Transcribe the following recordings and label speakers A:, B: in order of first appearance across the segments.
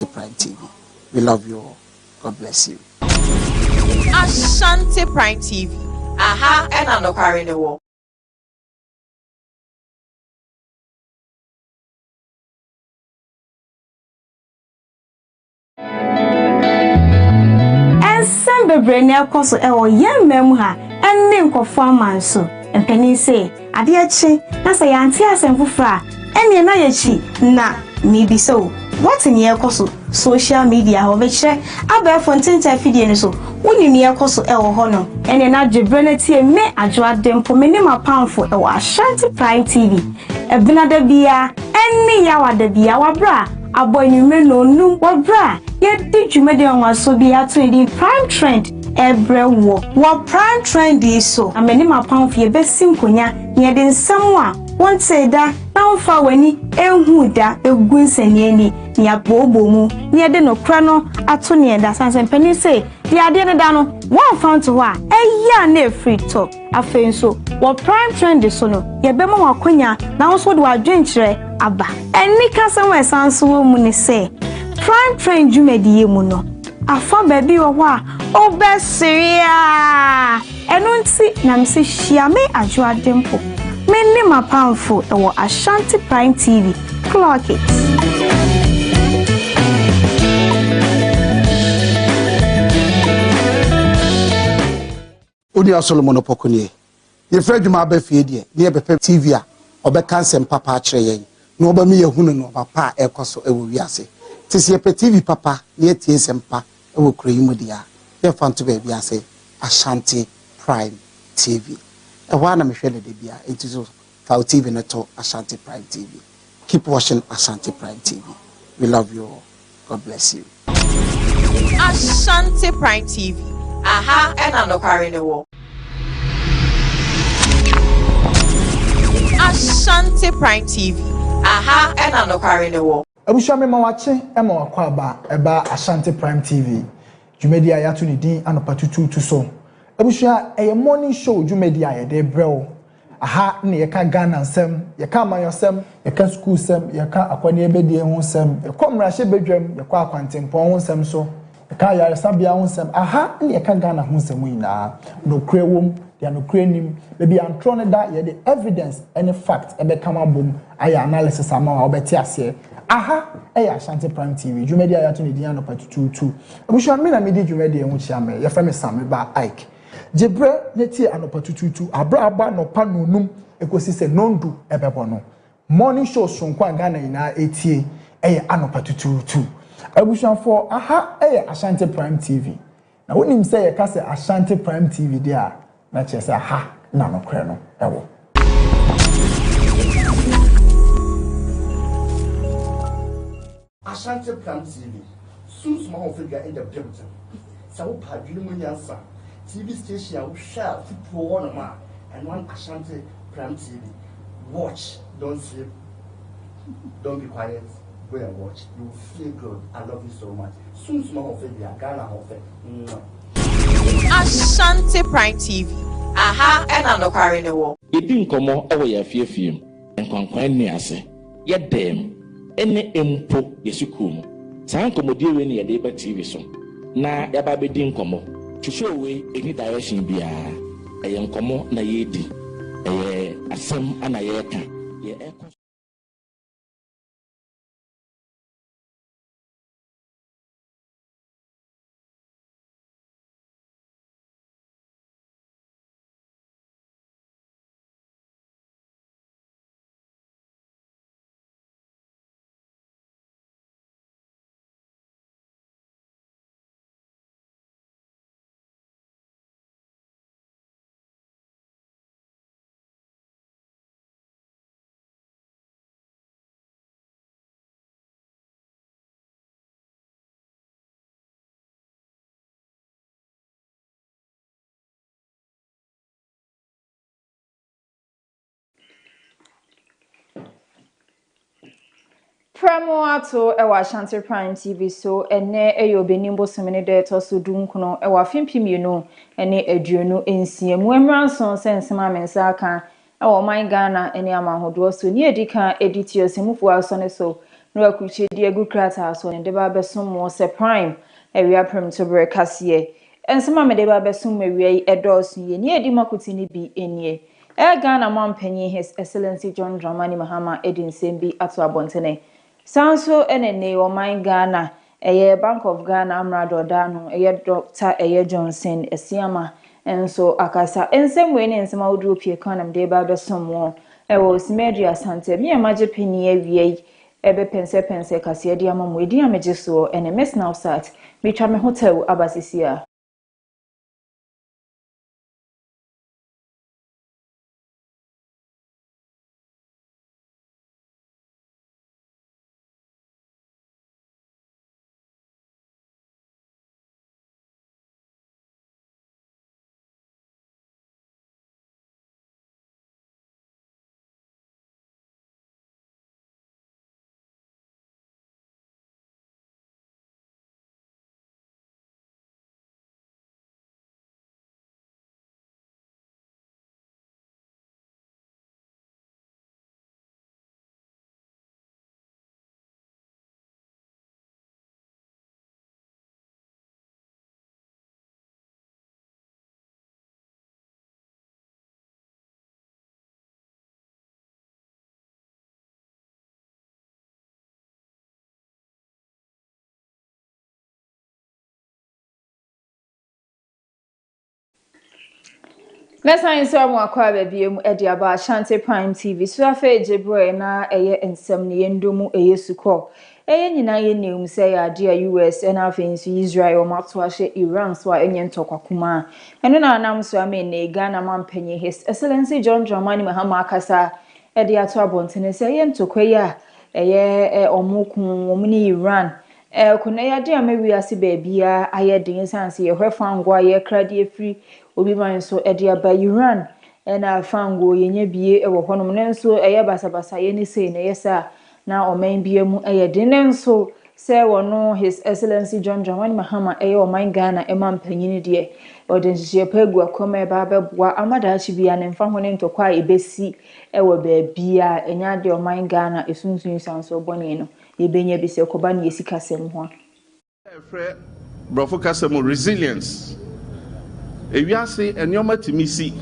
A: Prime TV. We love you all. God bless you.
B: Ashanti Prime TV. Aha, and I'm not carrying the war.
C: Sembe brenya koso ewo yemmem ha enne nkofo amanso empani se ade achi na se yanti asemfufra enne na yachi na maybe so what in ye koso social media ho bekire abefo ntinta fidie ni so woni ye koso ewo ho no enne na dwebre tie me adwo adempo meni mapamfo ewo Ashanti Prime TV ebinada bia enne yawada bia wabra aboyume no num wabra ye di dwumede onwaso bia to di Prime Trend ebre wo Prime Trend so ameni mapamfo ye besim konya ye de nsem a wonte da na mfa wani ehu da egunsani ani ni abobo mu ni de no kra no ato ne da sansen pani say di ade ne da no one found to wa eya na free talk afenso wo Prime Trend so no ye be ma wakonya na so de wadwenkire aba eni kasem esanso mu ni say Prime Trend jumediye mu no afa baby wo a obesiria enunti na mse hia me adwo adempo meni mapamfo ewo Ashanti Prime TV clock it.
A: Odi Solomon Opokunie. Ye freduma abefie de ne bepe TV a obeka nsem papa a kire yen. No oba me yehunu no papa ekoso ewo wiase. Tisi ye TV papa ne tie sempa ewo kroyimu dia. Ye fanto be biase Ashanti Prime TV. Ewa na mehwele de bia entizo Fao TV neto Ashanti Prime TV. Keep watching Ashanti Prime TV. We love you all. God bless you.
B: Ashanti Prime TV. Aha, and I'm not carrying the war. Ashanti Prime TV. Aha, and I'm not carrying the war.
D: Abusha me mawache ema wakwa eba Ashanti Prime TV. Jumedi ayatu ni din anopa tutu so. Abusha eye morning show jumedi ayede breo. Aha ne yeka Ghana nsem, yeka amayosem, yeka school sem, yeka akwani ebedie ho nsem, yeka mrahye bedwam, yeka akwantempon ho nsem so. Yeka yaresabia ho nsem. Aha ne yeka Ghana ho nsem nyina. No kre wom, dia no kre nim, baby antro ne da ye the evidence any fact ebe kama bom aya analysis ama wa obeti ase. Aha eya Ashanti Prime TV. Jumedi ayato ne dia no patutu. Abusha me na me di jumedi ho chia me. Ye fa me Sam ba Ike. Jebre neti anopa tututu abra aba no pa nonum ekosi se nondu ebebo no morning show sonkwa Ghana ina etie eye anopa tututu abushafo aha eye Ashanti Prime TV na wonim se ye ka se Ashanti Prime TV dia na chese aha na no kre no ewo
E: Ashanti Prime TV soon small figure in the building so pa dwumu nyansa TV station will share people one man and one Ashanti Prime TV. Watch, don't sleep, don't be quiet, go and watch. You will feel good. I love you so much. Soon small of it, Ghana of it.
B: Ashanti Prime TV. Aha, and I'm not carrying the war.
F: You didn't come on over your fear film and conquer me as a yet them any empo yesukum. San commodio when your debate TV so. Na yababe didn't come on. To show away any direction be a young common na yedi a sem and a yeka.
G: Premotobre ewa Ashanti Prime TV so ene eyo benimbo semene de to so dunkuno ewa fimpimienu ene aduonu ensie muemranson sensema mensa aka ewa man Ghana ene amahodo so ni edika editio semufu aso ne so no akuchi di egu krata so ne de ba besom mo se prime ewia Premotobre Kaseɛ ensema me de ba besom ewia yi edosu ye ne edi makuti ni bi enie Ghana Mampanyin His Excellency John Dramani Mahama Edin Sembi ato abontene. Sanso enene oman Ghana Bank of Ghana Amrado Dano Dr. Johnson Esiama enso akasa ensemwe ne ensema oduro pie kanam de ba besomo wo simedri asante me amaje peni awie ebe pense Kaseɛ de amamu edi ameje so ene mes now sat metwa me hotel abasisia. Let's answer more kwabebiem ediaba Ashanti Prime TV. So afa Jebro na ensem ne yendomu suko. Nyina ye neum say ade US na afa nso Israel mato ahye Iran so enye ntokwa eno na anam so ame na Ghana Mampanyin His Excellency John Dramani Mahama akasa ede ato abontene say ye ntokwa ya omukun omuni Iran kuna ya de amewi ase baabia ayedin sanse ye hwefa ngwa ye krade afri obi man so ede aba Iran na fango yenye bie wo honom ne nso basabasa ye ni sei na yesa na oman bie mu ayedin ne nso se wono His Excellency John Dramani Mahama oman Ghana Mampanyin de odenhye pegu akoma ba beboa amadachi bia ne mfa ho ne ntokwa ebesi wo baabia enya de oman Ghana esunsun sanso bone no yebenya bi se koba ne yesika sem ho
H: efre brofo kasem resilience ewiase enyoma timisi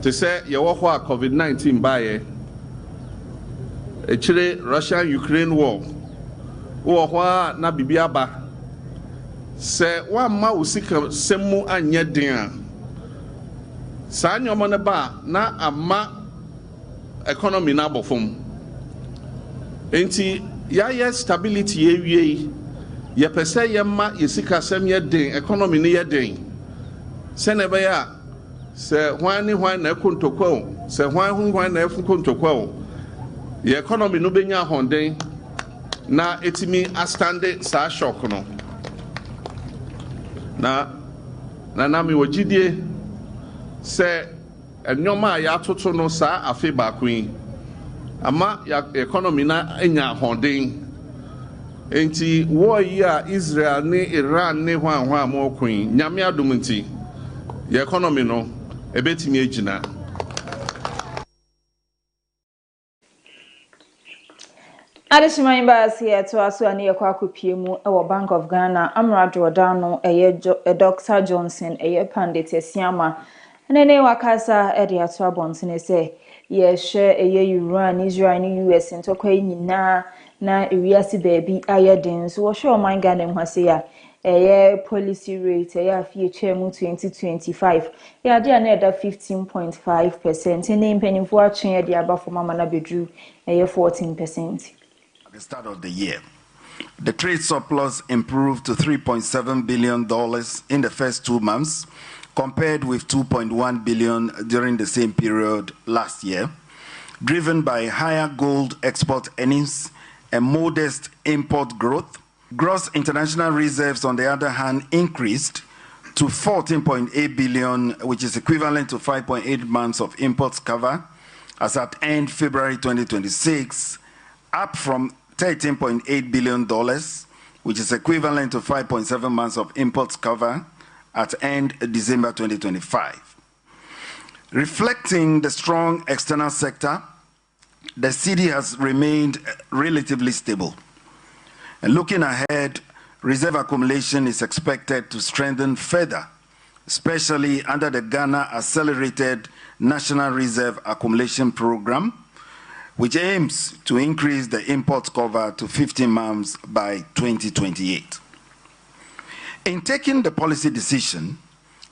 H: to say ye wo ho a COVID-19 bae echire Russia-Ukraine war wo ho na bibia ba se wa ma usika semu anya den a sa nyoma ne ba na ama economy na bofom enti ya stability ye wie ye pese ye ma yesika sem ye den economy ne ye den se ne be ya se hwan ni hwan na kontokwa se hwan na kontokwa ye economy no benya honden na etimi astande sa shock no na mi wogidie se enyoma ya toto no sa afi ba kwin ama ya economy na enya honden enti wo yi a Israel ni Iran ni hwan mo kwin nyame adom nti ya economy no ebetimi agina
G: Adeshiman Basia to aso ani yakwa akopie mu Bank of Ghana Amrado Dano Dr. Johnson pandit Esiama nene wakasa ede ato abontene se ye hwe Iran Israel ni US ntokwa nyina na ewiase baabi ayeden so wo hwe oman Ghana nhwase ya policy rate afie chemu 2025 ya de na eda 15.5% ne mpanimfo atwe ede aba for mama na bedru 14%.
I: At the start of the year, the trade surplus improved to $3.7 billion in the first 2 months, compared with $2.1 billion during the same period last year, driven by higher gold export earnings and modest import growth. Gross international reserves, on the other hand, increased to $14.8 billion, which is equivalent to 5.8 months of imports cover, as at end February 2026, up from $13.8 billion, which is equivalent to 5.7 months of imports cover at end December 2025. Reflecting the strong external sector, the cedi has remained relatively stable. And looking ahead, reserve accumulation is expected to strengthen further, especially under the Ghana Accelerated National Reserve Accumulation Program, which aims to increase the import cover to 15 months by 2028. In taking the policy decision,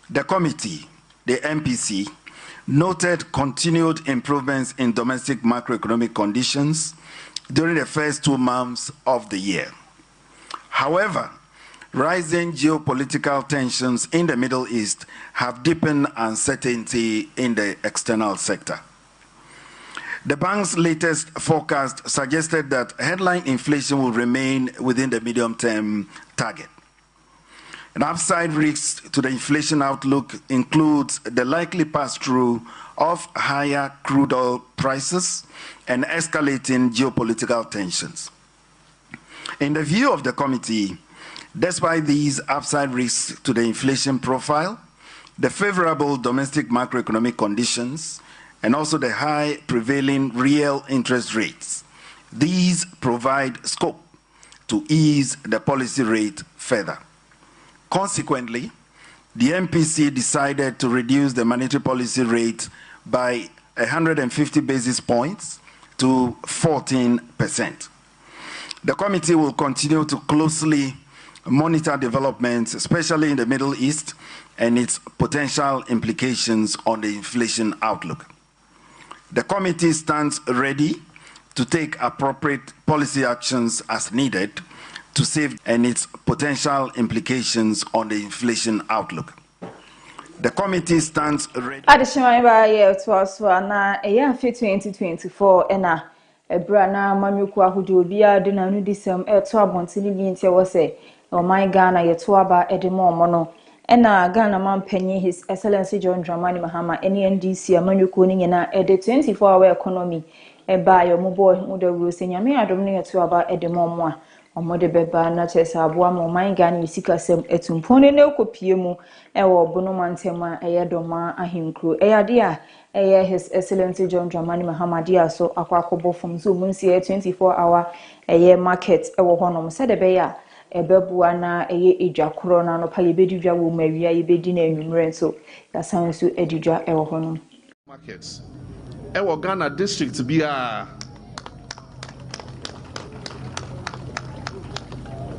I: the committee, the MPC, noted continued improvements in domestic macroeconomic conditions during the first 2 months of the year. However, rising geopolitical tensions in the Middle East have deepened uncertainty in the external sector. The bank's latest forecast suggested that headline inflation will remain within the medium-term target. An upside risk to the inflation outlook includes the likely pass-through of higher crude oil prices and escalating geopolitical tensions. In the view of the committee, despite these upside risks to the inflation profile, the favorable domestic macroeconomic conditions, and also the high prevailing real interest rates, these provide scope to ease the policy rate further. Consequently, the MPC decided to reduce the monetary policy rate by 150 basis points to 14%. The committee will continue to closely monitor developments, especially in the Middle East, and its potential implications on the inflation outlook. The committee stands ready to take appropriate policy actions as needed to save and its potential implications on the inflation outlook. The committee stands ready.
G: Additionally, by year to us, na a year 2024, ena Ebrana Manuku Ahudu Bia Dinanu Disem, to Abontini Bintia was say, oh my Ghana, yet to Aba Edimo Mono. Ena Ghana man penny His Excellency John Dramani Mahama, any NDC, Manuku Nina, a 24-hour economy, a buy your mobile Muda Rus in Yamia Dominia to Aba Edimo. Omode beba na chesa aboa mo man Ghana sika sem etumpone ne okopie mu ewo bonomantema eyedoma ahinkro eyade a eye His Excellency John Dramani Mahama dia so akwakobo from so munsi 24-hour eye market ewo honom se de be ya ebebua na eye edwakoro na no pa yebedidwa wo mawia yebedi na enwumre so yasan so edidwa ewo honom
H: markets ewo Ghana district bia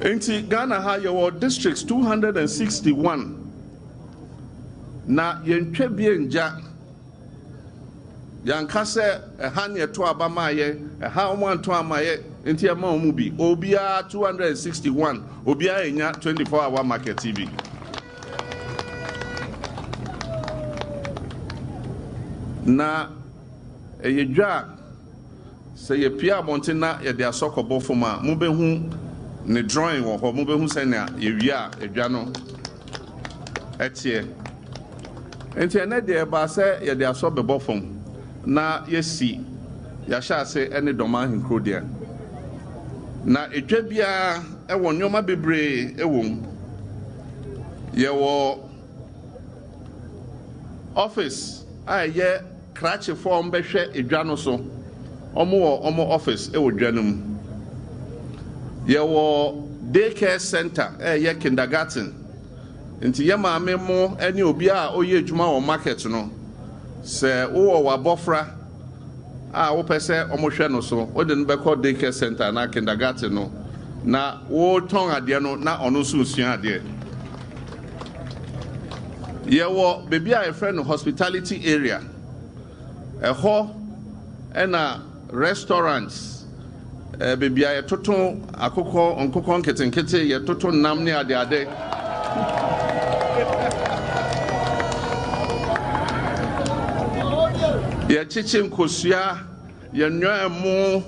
H: Inti Ghana ha your districts 261 na yentwe bienja yankase ehane to abamaye eha omanto amaye inti ema omubi obia 261 obia enya 24-hour market TV na eyedwa se ye pia montina ye de asokobɔ foma mubehu ne drawing wo ho mo be hu senya ewia edwa no etie enti ene de ba se ye de aso bebo fom na yesi ya sha se ene doma hinkro de na edwa bia e wo nyoma bebre e wo ye wo office aye krache form be hwe edwa no so omo office e wo dwa no mu Yewo daycare center ye kindergarten nti ye maame mo ene obi a oye adwuma wo market no se wo wa bofra a wo pese omohwe no so o de no be call daycare center na kindergarten no na wo ton ade no na ono so usua ade yewo baby a friend no hospitality area ho ena restaurants baby a toto akoko onkoko nketenkete ye toto nam ne ade ye chichi nkosua ye nwa emu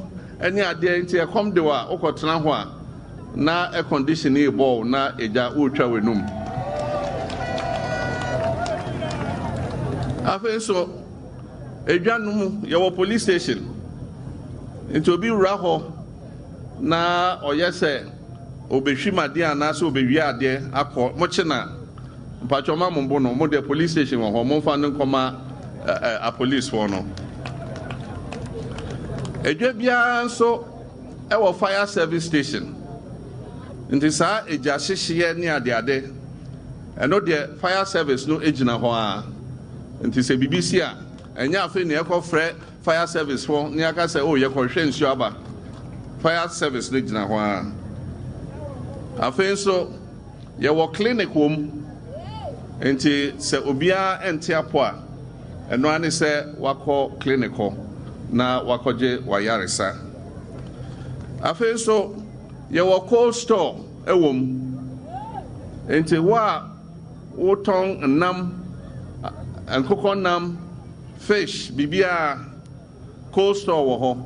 H: ene ade nti e kom de wa okotena ho a na air condition e ball na eja otwa wenum afenso edwanum ye wo police station nti obi wura ho na oyese obehwimade anase obewi ade akọ mochina mpachoma mombo no mo de police station ho mo fa nkoma a police for no Edwa biara nso ɛwɔ fire service station. Nti saa egya hyehye ne ade ɛno deɛ fire service no egyina hɔ a. Nti sɛ BBC a ɛnya afi ne ɛkɔfrɛ fire service fo ne aka sɛ o yɛkɔhwɛ nsuo aba. Fire service no gyina hɔ a. Afei nso yɛwɔ clinic wɔ nti sɛ obiara ɛnte apo a ɛno ane sɛ wakɔ clinic hɔ na wakɔgye wayaresa. Afei nso yɛwɔ cold store ɛwɔ nti wo a wotɔn nnam nkokɔ nam fish bibia cold store wɔ hɔ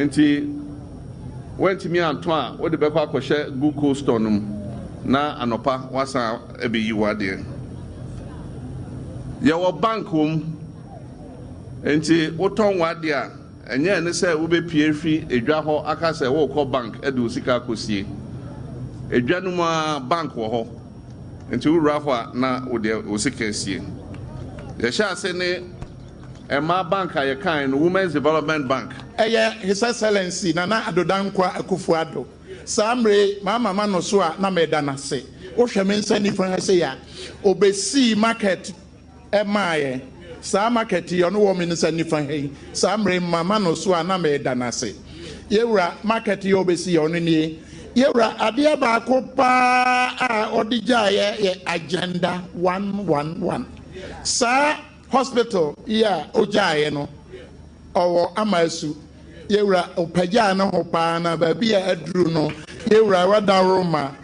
H: nti wentimi anto a wode bɛkɔ akɔhyɛ gu cold store no na anopa wasa ebeyi wade yɛwɔ bank nti wotɔn wade a ɛnyɛ ne sɛ wobɛpie fi edwa hɔ aka sɛ wokɔ bank ɛde osika akɔsie edwa no mu bank wɔ hɔ nti wura hɔ a na wode osika asie yɛhyɛ ase ne ɛma bank a yɛkan no Women's Development Bank
J: His Excellency Nana Adodankwa Akufo-Addo Samre mama no so a na meda na se wo hwɛ me nsa nifa se ya obesi market emaye sa market yo no wo me nsa nifa hei Samre mama no so a na meda na se yewura market yo obesi yo no nie yewura ade ba ko pa a odigya ye agenda 111 sa hospital ya ojaye no owo amasu yewura opagya na ho pa na ba bia aduru no yewura wada roma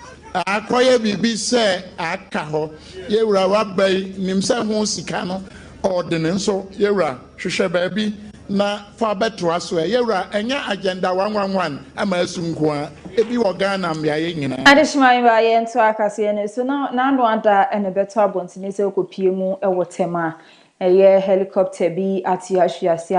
J: akoye bibi se aka ho yewura wabai nim se ho sika no ordene nso yewura hwehwe ba bi na fa beto aso yewura enya agenda 111 amasu nko ebi wo Ghana mbiaye nyina
G: adishman ba ye nto akase ne so na ando anda ene beto abontene se okopie mu ewo tema eye helicopter bi ati ahwiase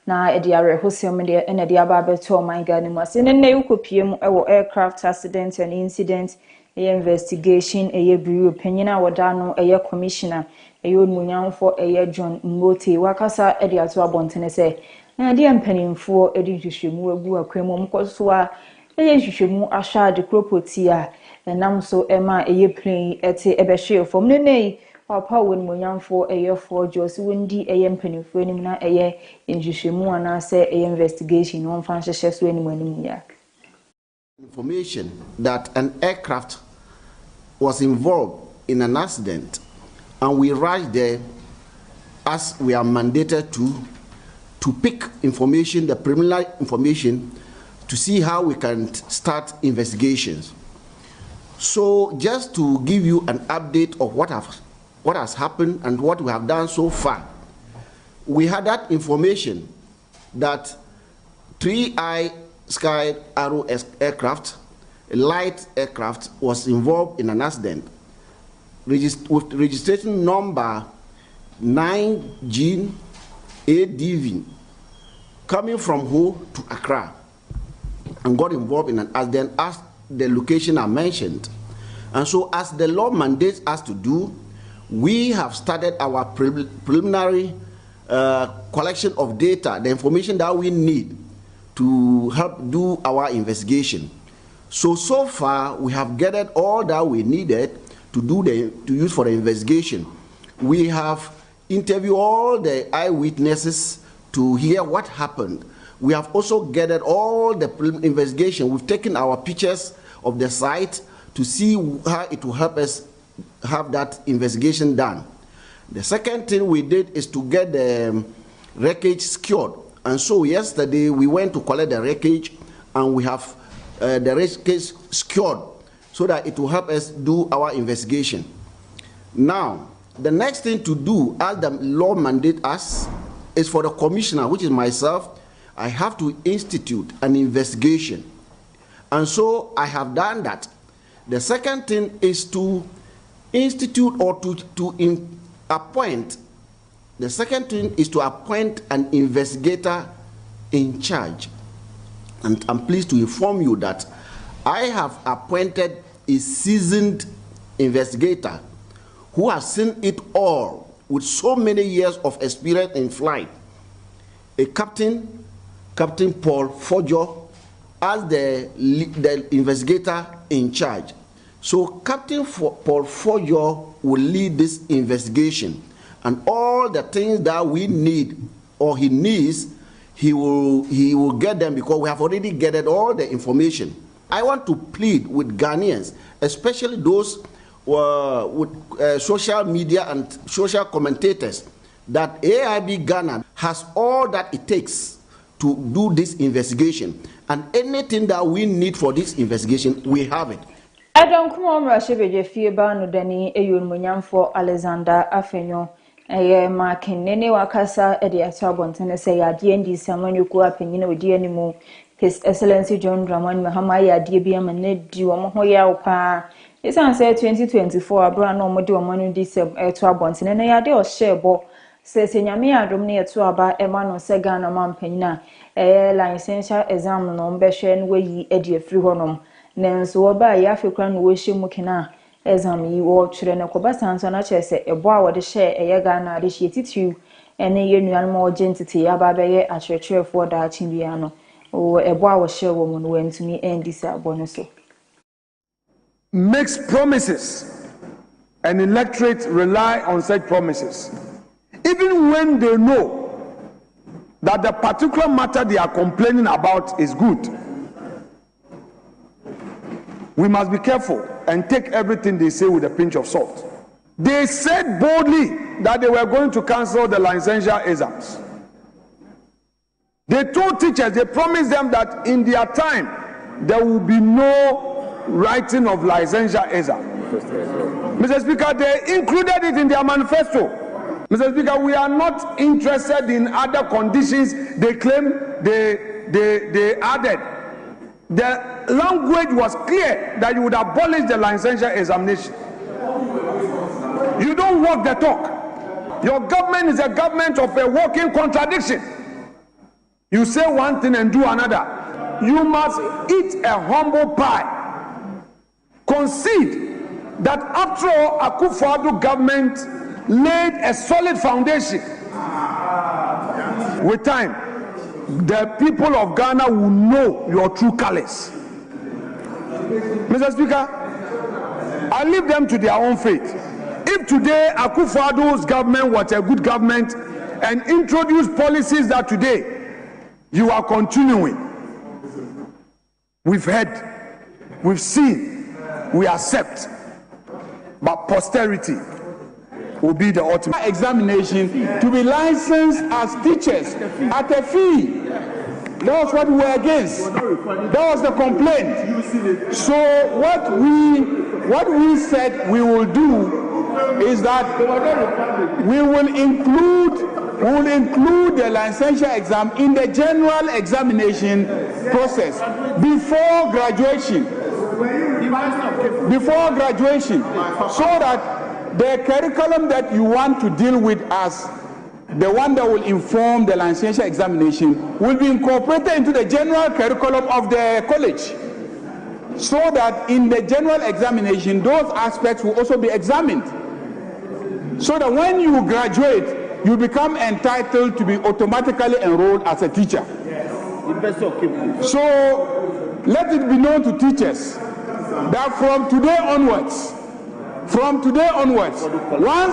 G: na ediare hosium de ene de aba beto my God mu ase ne ukopie mu ewo aircraft accident and incident investigation bureau penyina woda no commissioner onmunyamfo John Mbote wakasa edi ato abontene se na de mpanimfo edi hwehwemu agu akwemu mkoso a hwehwemu ahwa de kropoti a nam so ema plane ete ebehwe fom ne papa onmunyamfo for Josi wendi mpanimfo enim na nhwehwemu ana se investigation on fan hwehwe so enim ya
K: information that an aircraft was involved in an accident, and we rushed there as we are mandated to pick information, the preliminary information, to see how we can start investigations. So just to give you an update of what has happened and what we have done so far, we had that information that 3i Sky Arrow aircraft, a light aircraft, was involved in an accident with registration number 9G ADV coming from Ho to Accra and got involved in an accident as the location are mentioned. And so as the law mandates us to do, we have started our preliminary collection of data, the information that we need to help do our investigation. So far we have gathered all that we needed to use for the investigation. We have interviewed all the eyewitnesses to hear what happened. We have also gathered all the investigation. We've taken our pictures of the site to see how it will help us have that investigation done. The second thing we did is to get the wreckage secured. And so yesterday we went to collect the wreckage, and we have the wreckage secured so that it will help us do our investigation. Now, the next thing to do, as the law mandates us, is for the commissioner, which is myself. I have to institute an investigation. And so I have done that. The second thing is to institute or to appoint. The second thing is to appoint an investigator in charge. And I'm pleased to inform you that I have appointed a seasoned investigator who has seen it all with so many years of experience in flight. A captain Captain Paul Fojo as the investigator in charge. So Captain Paul Fojo will lead this investigation, and all the things that we need or he needs, he will get them, because we have already gathered all the information. I want to plead with Ghanaians, especially those with social media and social commentators, that AIB Ghana has all that it takes to do this investigation, and anything that we need for this investigation, we have it.
G: I don't come on Rashibe Fieba no Dani Eyun Munyam for Alexander Afenyo. Marking Nene Wakasa Eddie Atabonten say ya DND Samuel Yuku opinion with DNMO. His Excellency John Draman Mahamaya DBM and Ned Duomoya Opa. It's answer 2024 Abra no Modu Manu Disem Airtrabonten and I or Shebo. Says in Yamia Domini to Aba Emano Segan among Penina. Licensure exam no Beshen where ye Eddie Free Nenso oba ya African worship mukina exam yi wo twere ne koba sanso na chese ebo a wode share eye Ghana de hye titu ene ye nuan mo identity aba be ye atwetwefo da chimbia no o ebo a wo share wo mu no wantumi endisa abono so.
L: Makes promises and electorate rely on such promises even when they know that the particular matter they are complaining about is good. We must be careful and take everything they say with a pinch of salt. They said boldly that they were going to cancel the licensure exams. They told teachers, they promised them that in their time, there will be no writing of licensure exam. Mr. Speaker, they included it in their manifesto. Mr. Speaker, we are not interested in other conditions they claim they added. The language was clear that you would abolish the licensure examination. You don't walk the talk. Your government is a government of a walking contradiction. You say one thing and do another. You must eat a humble pie. Concede that after all, Akufo-Addo government laid a solid foundation. With time, the people of Ghana will know your true colors. Mr. Speaker, I leave them to their own fate. If today Akufo-Addo's government was a good government and introduced policies that today you are continuing, we've heard, we've seen, we accept, but posterity will be the ultimate. Examination to be licensed as teachers at a fee. That was what we were against. That was the complaint. So what we said we will do is that we will include the licensure exam in the general examination process before graduation. So that the curriculum that you want to deal with as the one that will inform the licensure examination will be incorporated into the general curriculum of the college, so that in the general examination those aspects will also be examined, so that when you graduate you become entitled to be automatically enrolled as a teacher. So let it be known to teachers that from today onwards, once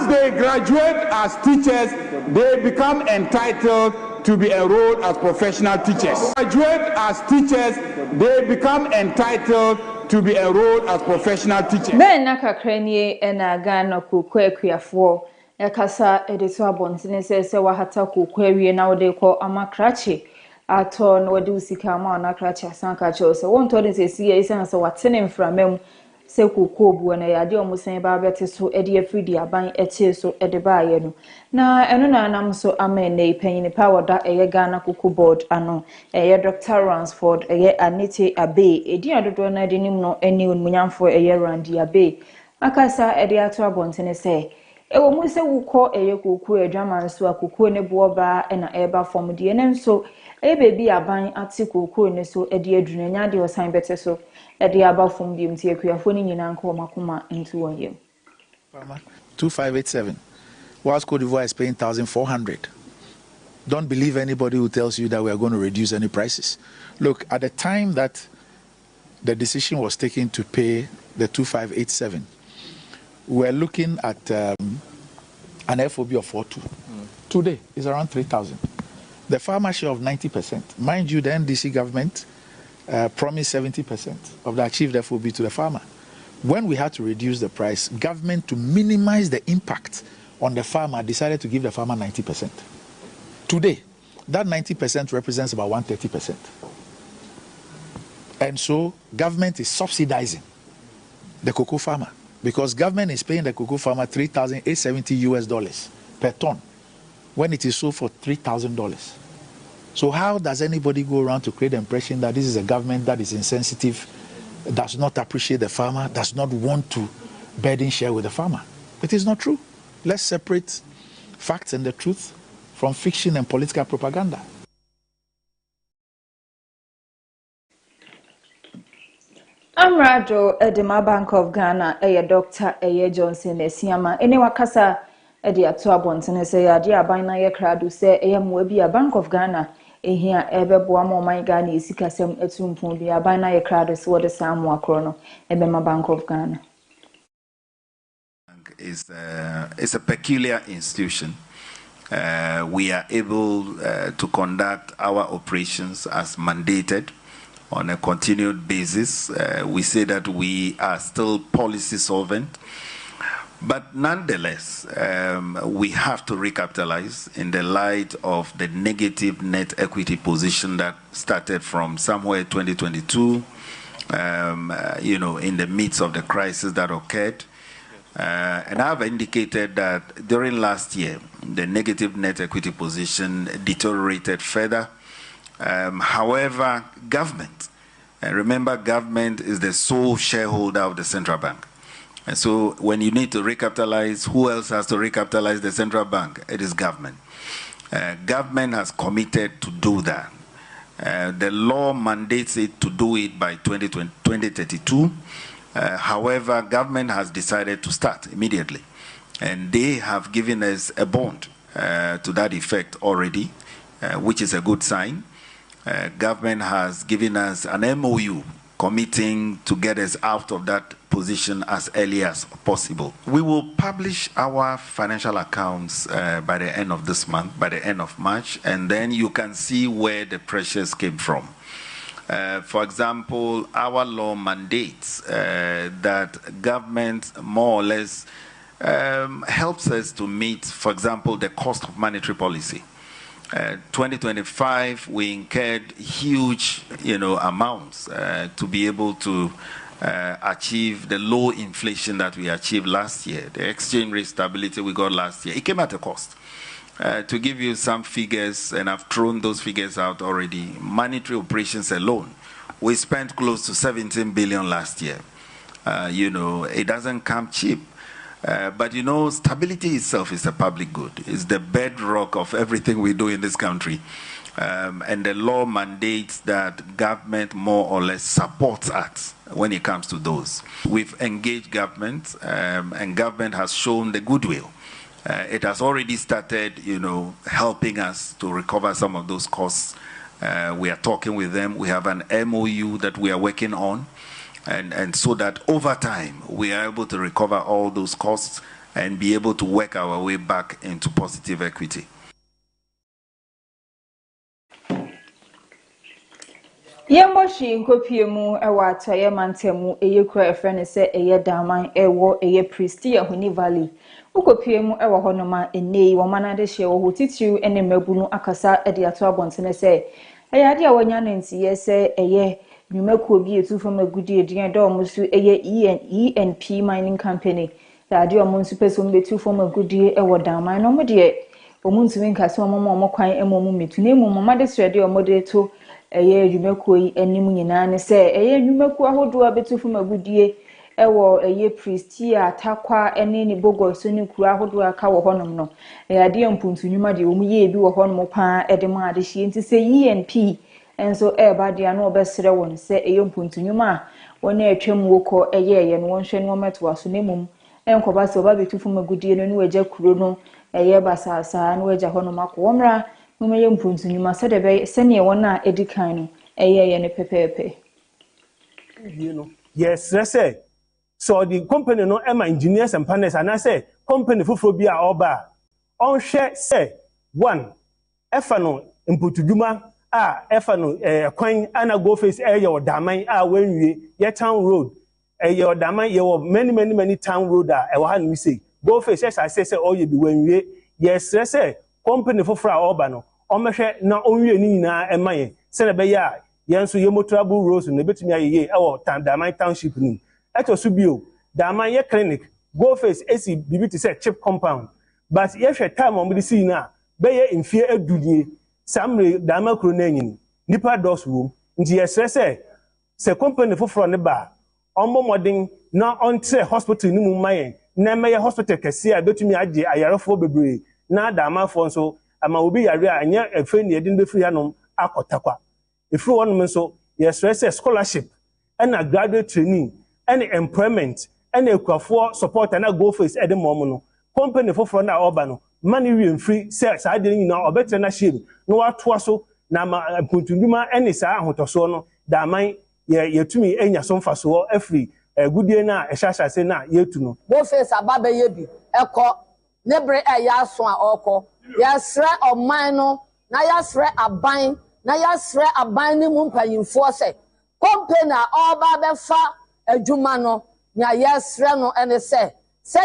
L: they graduate as teachers, they become entitled to be enrolled as professional teachers. Graduate as teachers, they become entitled to be enrolled as professional teachers.
G: Men nakakrenye ena Ghana kokwe kuyafo yakasa edito abontene se wahata kokwe wie na wode ko amakrachi ato no wode usika ama anakrachi asanka cho se wonto de se sie isa se watene mframem se kokwo bu na yade omusen ba bete so ede afidi aban eche so ede ba ye no na eno na anam so amen ne panyini power da eye Ghana Cocoa Board ano eye Dr. Ransford eye Anite Abe edi adodo na de nim no eni onmunyamfo eye Randy Abe akasa ede ato abontene se ewo mu se wukọ eye kokwo adwaman so akokwo ne bo ba na eba form de ne nso eye bebi aban ate kokwo ne so ede aduna nya de osan bete so ede aba form de mti akuafo ni nyina nko makoma ntu wonyem
M: 2587 whilst Cote d'Ivoire is paying 1,400. Don't believe anybody who tells you that we are going to reduce any prices. Look, at the time that the decision was taken to pay the 2587, we were looking at an FOB of 4.2. Today, it's around 3,000. The farmer share of 90%. Mind you, the NDC government promised 70% of the achieved FOB to the farmer. When we had to reduce the price, government, to minimize the impact on the farmer, decided to give the farmer 90%. Today, that 90% represents about 130%. And so, government is subsidizing the cocoa farmer because government is paying the cocoa farmer $3,870 per ton when it is sold for $3,000. So how does anybody go around to create the impression that this is a government that is insensitive, does not appreciate the farmer, does not want to burden share with the farmer? It is not true. Let's separate facts and the truth from fiction and political propaganda.
G: Amrado Edema Bank of Ghana, Dr. Johnson Esiama, Wakasa Edi ato abontene se yade aban na ye krado se eyamwa bi a Bank of Ghana ehia ebeboa mo man Ghana esikasem etumpon bi aban na ye krado se wode samu akro no ebema Bank of Ghana
I: is a peculiar institution. We are able to conduct our operations as mandated on a continued basis. We say that we are still policy solvent. But nonetheless, we have to recapitalize in the light of the negative net equity position that started from somewhere 2022, in the midst of the crisis that occurred. And I've indicated that during last year, the negative net equity position deteriorated further. However, government, and remember, government is the sole shareholder of the central bank. And so when you need to recapitalize, who else has to recapitalize the central bank? It is government. Government has committed to do that. The law mandates it to do it by 2032. However, government has decided to start immediately. And they have given us a bond to that effect already, which is a good sign. Government has given us an MOU committing to get us out of that position as early as possible. We will publish our financial accounts by the end of this month, by the end of March, and then you can see where the pressures came from. For example, our law mandates that government more or less helps us to meet, for example, the cost of monetary policy. 2025, we incurred huge, amounts to be able to achieve the low inflation that we achieved last year. The exchange rate stability we got last year, it came at a cost. To give you some figures, and I've thrown those figures out already, monetary operations alone, we spent close to 17 billion last year. It doesn't come cheap. But stability itself is a public good. It's the bedrock of everything we do in this country. And the law mandates that government more or less supports us when it comes to those. We've engaged government, and government has shown the goodwill. It has already started, helping us to recover some of those costs. We are talking with them. We have an MOU that we are working on. And so that over time, we are able to recover all those costs and be able to work our way back into positive equity.
G: Yemboshi nkopiemu ewa atoye mantemu eyekura efrene se eye daman ewo eye Prestia Huni Valley. Ukopiemu ewa honoma enei womanade hye wo hotitiu ene mabunu akasa ede ato abontene se eyade a wonya ntiye se eye Numekuo bi etu from agudi edian do omusu eye ENP mining company that ade omunsu person betu from agudi ewo daman no mo de omunsu nkase omo kwan emomu metu na emu mama de srede omode to eye numekuo yi anim nyina ne se eye numekuo ahodo abetu from agudie ewo eye Prestia atakwa ene ni bogo so ni kura ahodo aka wo honom no ade mpuntu nyuma de omu ye bi wo honom pa edema ade hie nti se ENP enso badia no obesere won se eyompuntunyuma wona atwam wokọ eye no wonhwe no meto aso nemum enkoba se oba betufu magudie no ni waja kuro no basasa no waja hono mako womra mama ye mpuntu nyuma se de be se ne wona edikan no eye ne pepepe
N: you know yes say so the company no ema engineers and partners and I say company foforo bi a oba on hwe say one efa no imputuduma a efa no kwan ana go face eye odaman a wanwie ye town road eye odaman ye many town road a e wa no say go face yes I say all ye bi wanwie yes say company foforo a oba no omehwe na onwie ni nyina ema ye se na be ya yenso ye motorable roads no betumi ayeye e wo Daman township ni eto so bio Daman ye clinic go face AC bibi to say chip compound but ye hwe time on be see na be ye mfie adudie samre Daman kro na nyini nipa dos wo nti ye se company foforo ne ba ombo modern na ontre hospital ni mu mayen na meye hospital kese a betumi age ayarefo bebre na Daman fo nso ama obi yare anya efe ne yedin be free anom akotakwa if you want so yes scholarship and a graduate training and employment and a for support and a go face at the moment company for front urban money we free sales I didn't know or better na shame no what so na puntunduma any sa ahotoso no da man ye tumi enya so mfa so free goodie na ehhahha se na ye tu no
O: go face ababe ye bi eko nebre ya so a oko ya sre oman no na ya sre aban na yasre aban ni mu mpanyimfo se company oba be fa adwuma no nya yasre no ene se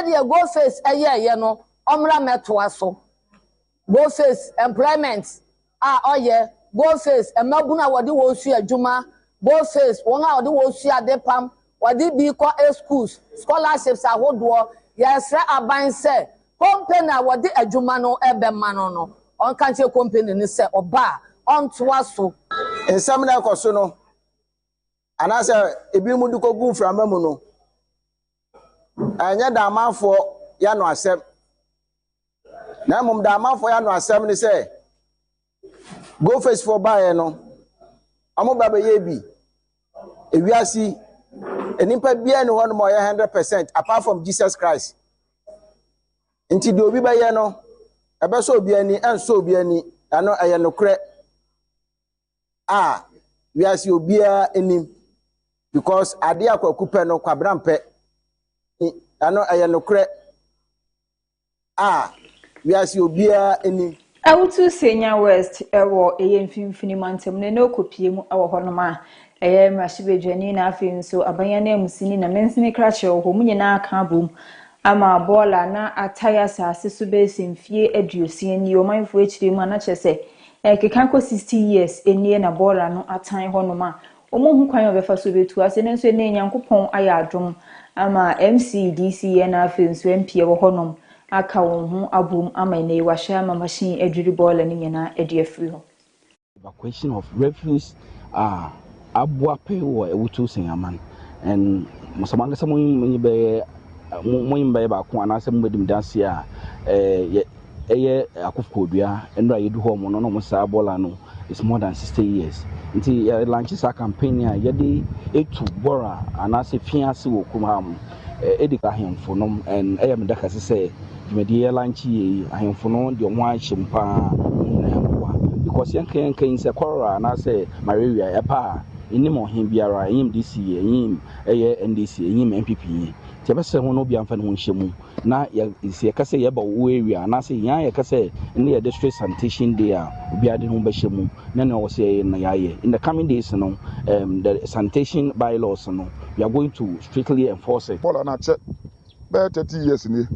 O: de go face ye no omra meto aso go face employment oye go face emabuna wode wo su adwuma go face won a wode wo su adepam wode bi ko schools scholarships ahodo yasre aban se company wode adwuma no ebe ma no on kan che company ni se oba on twaso
P: ensam na ekoso no anase ebi mu diko gu frama mu no anya Damanfo ya no asem na mum Damanfo ya no asem ni se go face for buy no amo baba ye bi ewiasi enimpa bia ni ho no mo 100% apart from Jesus Christ nti do obi ba ye no ebe so obi ani enso obi ani ano aye no kre we are see obia enim because ade akwakupe no kwabrampe ano aye no kre we are see obia enim
G: awutu senya west ewo mfimfini mantem ne no kopie mu ewo honoma mrashibedwani na afi nso abanya na musini na mensini krache ho munyina aka bom ama bola na ataya sase so be semfie aduosia ni o manfo echire mu na chese kekan ko 60 years enie na bola no atan honoma omo hu kwan obefa so betu ase ne nso ne nyankopon aya adom ama MCDC na afi nso MP ewo honom aka won hu abom ama ne wahya ama machine adwiri bola ni nyina ade afiri ho
Q: evacuation of refuse abuape wo ewutu senyaman and musamanga se moyimbe ba ko anase mbedim danse a eye akufkodua enra yedu ho mo no musa bola no is more than 60 years nti launch a campaign a yede etu bora anase fiase wo kumam edika hemfo no and ayam daka se dwumadi launch yi ahemfo no de omo ahimpa because yankan se kwara anase malaria epa inim ohin biara yim DC yim NDC yim MPP tebese ho no bia mfa no nhyemu na ye kase ye ba wo area na se yan ye kase ne ye district sanitation day a obi ade ho bahyemu na na wo se na yaye in the coming days no the sanitation bylaws no we are going to strictly enforce it
R: Paul na che be 30 years ni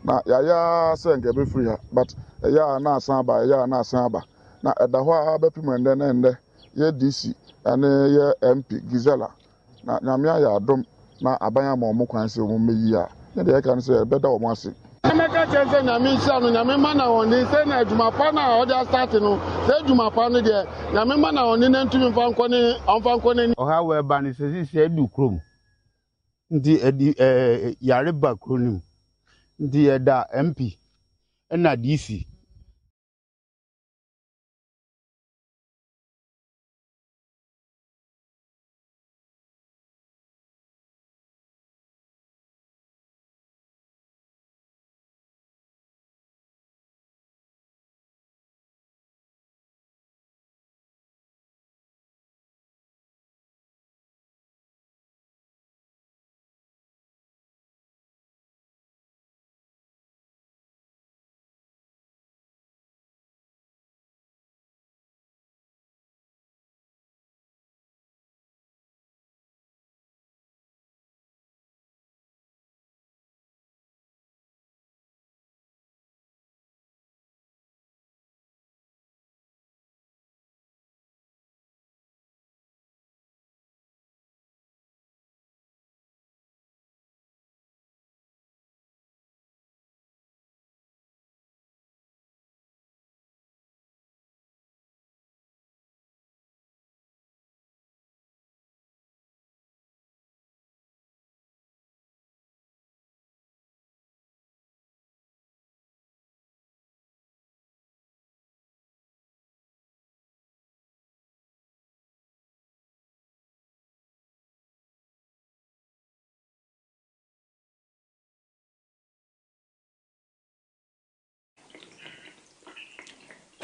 R: na yaya se nke be free ha but ya na asan ba na eda ho a be pimu ende ye DC ane ye MP Gizela na nyamia ya adom na abanya ma omo kwan se omo meyi a ne de kan se be da omo ase
J: Emeka chense nyame isia no nyame ma na woni se na adwuma pa na o dia start no se adwuma pa no de nyame ma na woni na ntumi mfa nko ne
S: o ha we ba ni se edu krom ndi yare ba kronim ndi eda MP na DC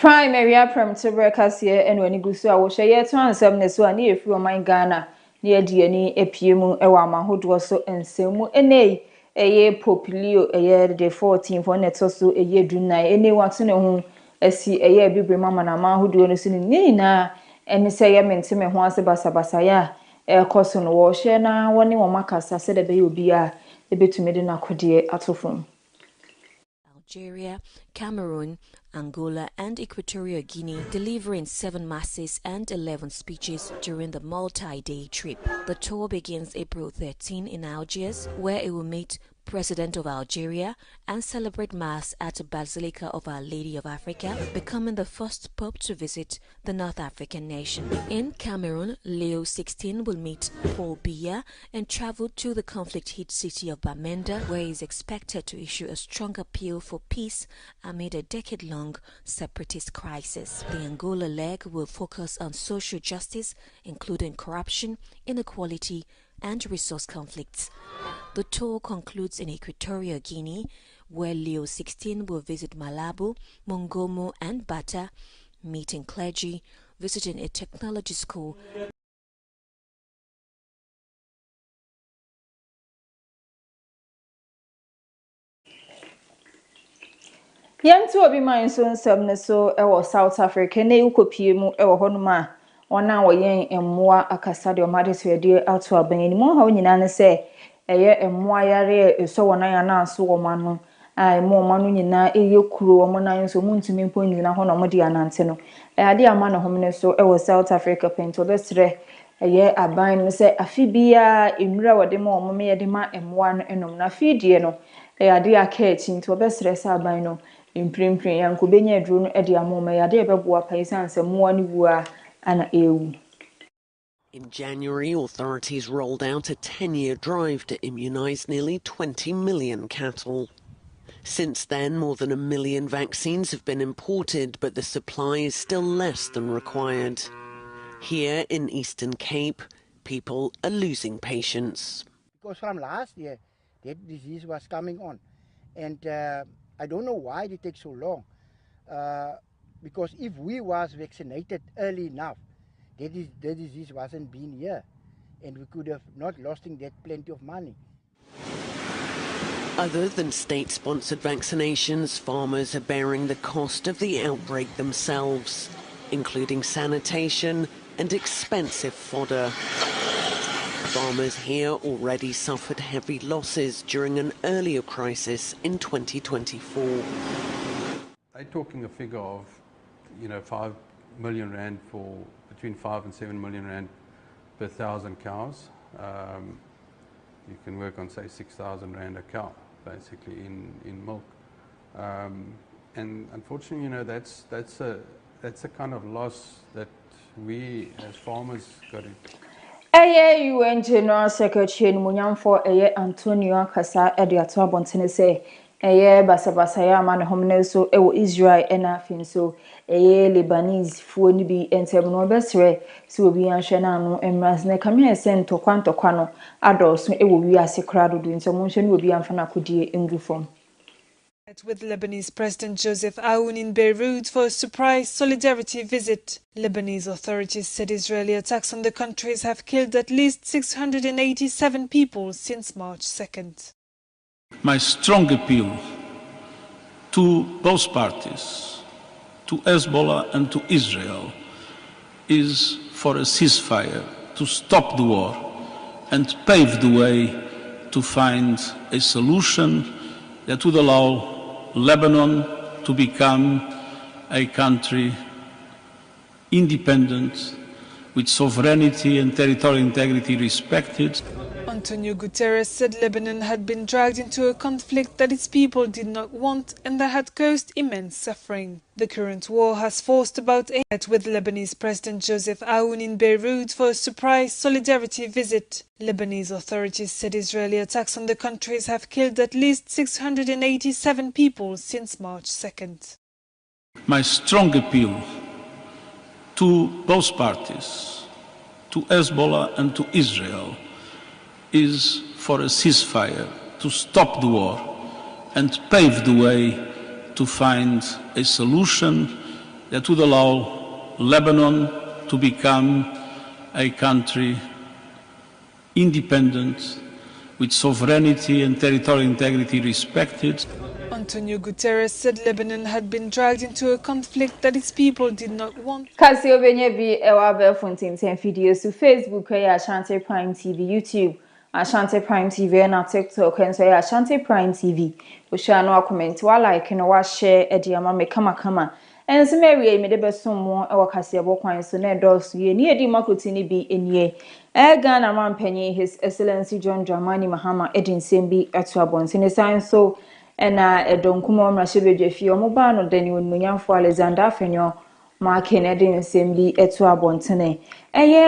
G: Primary Premotobre Kaseɛbɔ and when you go so I will share yet to answer me so and if you are Ghana near DNA epiemu ewama hodo so ensemu ene eye populio eye de 14 for net so eye dunai ene watu ne ho asi eye bibre mama na ma hodo no so ni na ene se ye mente me ho ase basabasa ya ekoso no wo hye na woni wo makasa se de be obi a ebetumi de na kode atofom.
T: Algeria, Cameroon, Angola and Equatorial Guinea, delivering 7 masses and 11 speeches during the multi-day trip. The tour begins April 13 in Algiers, where it will meet President of Algeria and celebrate Mass at the Basilica of Our Lady of Africa, becoming the first Pope to visit the North African nation. In Cameroon, Leo XVI will meet Paul Biya and travel to the conflict-hit city of Bamenda, where he is expected to issue a strong appeal for peace amid a decade-long separatist crisis. The Angola leg will focus on social justice, including corruption, inequality, and resource conflicts. The tour concludes in Equatorial Guinea, where Leo XVI will visit Malabo, Mongomo, and Bata, meeting clergy, visiting a technology school.
G: Yantu obi man so nsem ne so ewo South Africa na ukopie mu ewo honoma ona woyen emmoa akasa de omade so de ato aban mu ha nyina ne se eye emmoa yare eso wona ya na so wo manu ai mo manu nyina eye kuro wo nan so muntumi mpo nyina ho na mo de anante no ade ama na hom ne so ewo South Africa pento besre eye aban no se afibia emura wode ma omo me yede ma emmoa no enom na afidie no ade aka echi nto besre sa aban no imprimprin yanko benya aduro no ede amoma yade ebeboa paisan se moa ni wua ana ewu.
U: In January, authorities rolled out a 10-year drive to immunize nearly 20 million cattle. Since then, more than 1 million vaccines have been imported, but the supply is still less than required. Here in Eastern Cape, people are losing patience.
V: Because from last year, that disease was coming on. And I don't know why it takes so long. Because if we was vaccinated early enough, the disease wasn't been here. And we could have not lost that plenty of money.
U: Other than state-sponsored vaccinations, farmers are bearing the cost of the outbreak themselves, including sanitation and expensive fodder. Farmers here already suffered heavy losses during an earlier crisis in 2024.
W: They're talking a figure of, 5 million rand for between 5 and 7 million rand per 1,000 cows. You can work on, say, 6,000 rand a cow, basically in milk. And unfortunately, that's a kind of loss that we as farmers got in.
G: UN General Secretary Munyamfo Antonio Akasa Ediato Abontene say basabasa ya ma ne homne so ewo Israel ena afin so Lebanese fuo ni bi entem no besre si obi anhwe na no emras ne kamia sento kwantokwa no adolso ewo wiase krado du ntem mo nhwe ne obi amfa na kodie engufom.
X: With Lebanese President Joseph Aoun in Beirut for a surprise solidarity visit. Lebanese authorities said Israeli attacks on the countries have killed at least 687 people since March 2nd.
Y: My strong appeal to both parties, to Hezbollah and to Israel, is for a ceasefire to stop the war and pave the way to find a solution that would allow Lebanon to become a country independent, with sovereignty and territorial integrity respected.
X: Antonio Guterres said Lebanon had been dragged into a conflict that its people did not want and that had caused immense suffering. The current war has forced about 8 with Lebanese President Joseph Aoun in Beirut for a surprise solidarity visit. Lebanese authorities said Israeli attacks on the countries have killed at least 687 people since March 2nd.
Y: My strong appeal to both parties, to Hezbollah and to Israel, is for a ceasefire to stop the war and pave the way to find a solution that would allow Lebanon to become a country independent, with sovereignty and territorial integrity respected.
X: Antonio Guterres said Lebanon had been dragged into a conflict that its people did not want.
G: Kaseɛbɔ bi ewa be fontinten videos to Facebook Ashanti Prime TV, YouTube Ashanti Prime TV and TikTok and so Ashanti Prime TV. We share no comment wa like no wa share ediama me kama. And so Mary me de beso mo ewa Kaseɛbɔ kwan so na endorse ye ni edi makotini bi enye. Ghana Mampenny His Excellency John Dramani Mahama Edin Sembi atu abontene san so na edonkumo mrahyebejefi omoba no dani onmunyamfo Alexander Afenyo Markin Edin Sembi atu abontene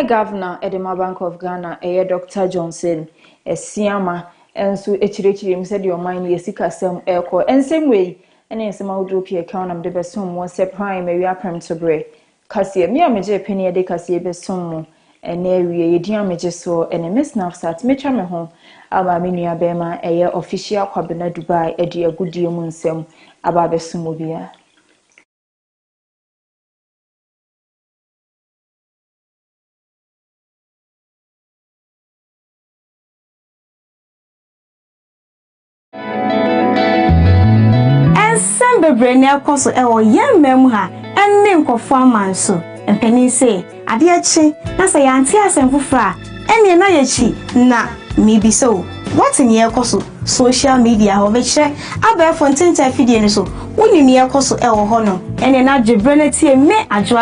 G: governor Edema Bank of Ghana Dr. Johnson Esiama enso echirechiri mse de oman yesikasem eko ensem wey ene ensem awudro pie account am de besom mo se prime wi Premotobre Kaseɛ mi ameje peni de Kaseɛ besom mo ene wie yedi ameje so ene miss Snapchat metwa me ho aba me nua bema official kwabena Dubai edi agudie mu nsem aba besom obia.
A: Bebrene akoso ewo yemmem ha enne nkofo amanso empeni se ade achi na se yanti asemfufra enne na yachi na mibiso what in yekoso social media ho be kire aba fontinta video ni so woni ne yekoso ewo ho no enne na dwebrene tie me adwo